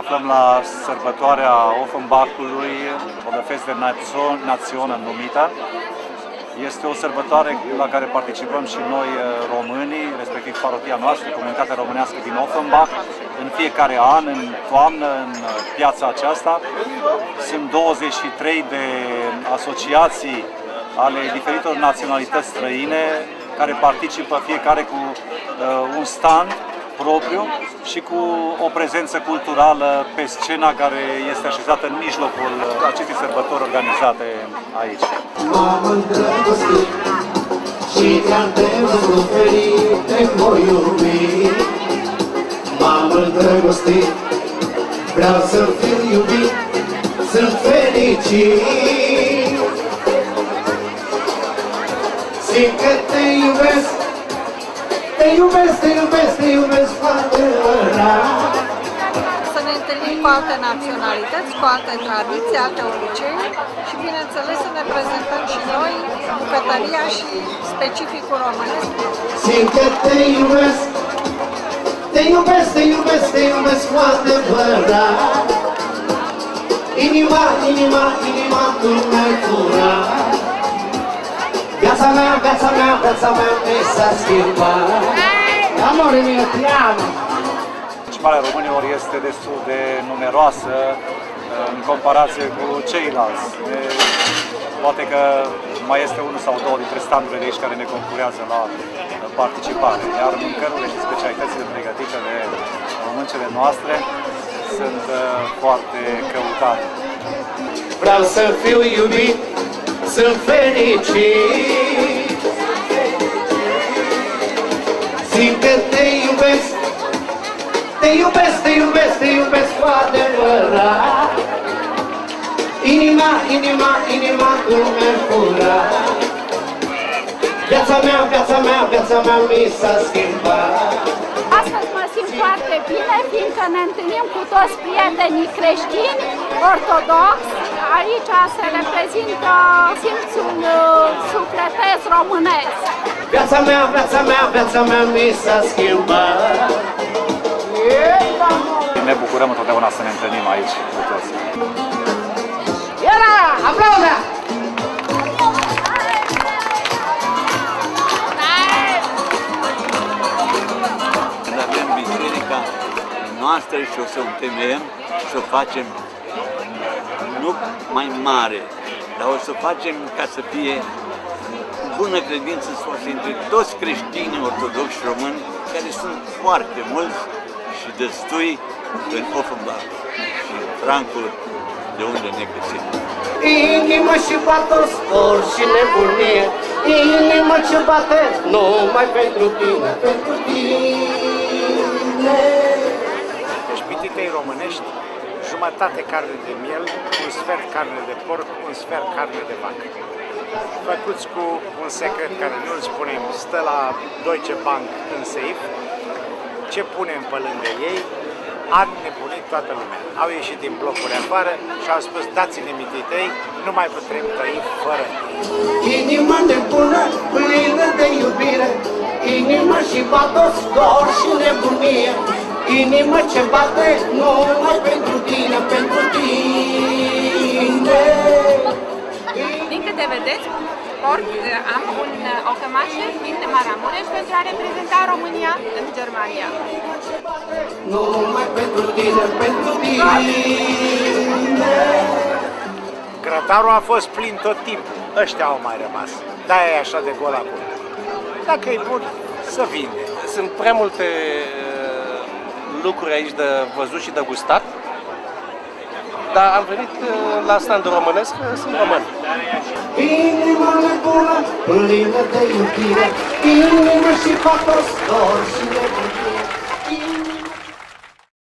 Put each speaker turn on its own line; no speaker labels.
aflăm la sărbătoarea Offenbachului, o Fest der Nationen numită. Este o sărbătoare la care participăm și noi românii, respectiv parohia noastră, comunitatea românească din Offenbach, în fiecare an, în toamnă, în piața aceasta. Sunt 23 de asociații ale diferitor naționalități străine care participă fiecare cu un stand propriu și cu o prezență culturală pe scena care este așezată în mijlocul acestei sărbători organizate aici.
M-am îndrăgostit și de-am te văzut ferit, te voi iubi. M-am îndrăgostit, vreau să fiu iubit, sunt fericit. Simt că te iubesc, te iubesc, te iubesc, te iubesc cu adevărat.
Să ne întâlnim cu alte naționalități, cu alte tradiții, alte obiceiuri și, bineînțeles, să ne prezentăm și noi bucătăria și specificul românesc.
Simt că te iubesc, te iubesc, te iubesc, te iubesc cu adevărat. Inima, inima, inima tu mi-ai furat. Viața mea, viața mea, viața mea mi s-a schimbat. Amore mio, ti amo.
Participarea românilor este destul de numeroasă în comparație cu ceilalți. Poate că mai este unul sau două dintre standurile de aici care ne concurează la participare, iar mâncărurile și specialitățile pregătite de româncele noastre sunt foarte căutate.
Vreau să fiu iubit, sunt fericit. Simt că te iubesc, te iubesc, te iubesc, te iubesc cu adevărat. Inima, inima, inima tu mi-ai furat. Viața mea, viața mea, viața mea mi s-a schimbat.
Astăzi mă simt foarte bine, fiindcă ne întâlnim cu toți prietenii creștini, ortodoxi. Aici se reprezintă simțul sufletesc românesc.
Viața mea, viața mea, viața mea mi s-a schimbat.
Ne bucurăm întotdeauna să ne întâlnim aici cu toți.
Era, aplauda!
Când avem biserica noastră și o să o întemeiem și o facem nu mai mare, dar o să o facem ca să fie bună credință între toți creștinii ortodoxi și români, care sunt foarte mulți și destui în Offenbach și Frankfurt, de unde ne găsim.
Inimă și bată spor și nebunie, inimă ce bate numai pentru tine, pentru tine.
Deci mititei românești, jumătate carne de miel, un sfert carne de porc, un sfert carne de vacă. Făcuți cu un secret care nu-l spunem, stă la Deutsche Bank în safe. Ce punem pe lângă ei, a nebunit toată lumea. Au ieșit din blocuri afară și au spus, dați-ne mititei, nu mai putem trăi fără ei.
Inima nebună, plină de iubire, inima și bată dor și nebunie, inima ce bate numai pentru tine, pentru tine.
Din câte vedeți, am o cămașă din Maramureș pentru a reprezenta România în Germania.
Numai pentru tine, pentru tine.
Grătarul a fost plin tot timpul, ăștia au mai rămas. De-aia e așa de gol acum. Dacă e bun, să vinde.
Sunt prea multe lucruri aici de văzut și de gustat, dar am venit la standul românesc, sunt român.
Inima nebună, plină de iubire, inima și patos, dor și nebună.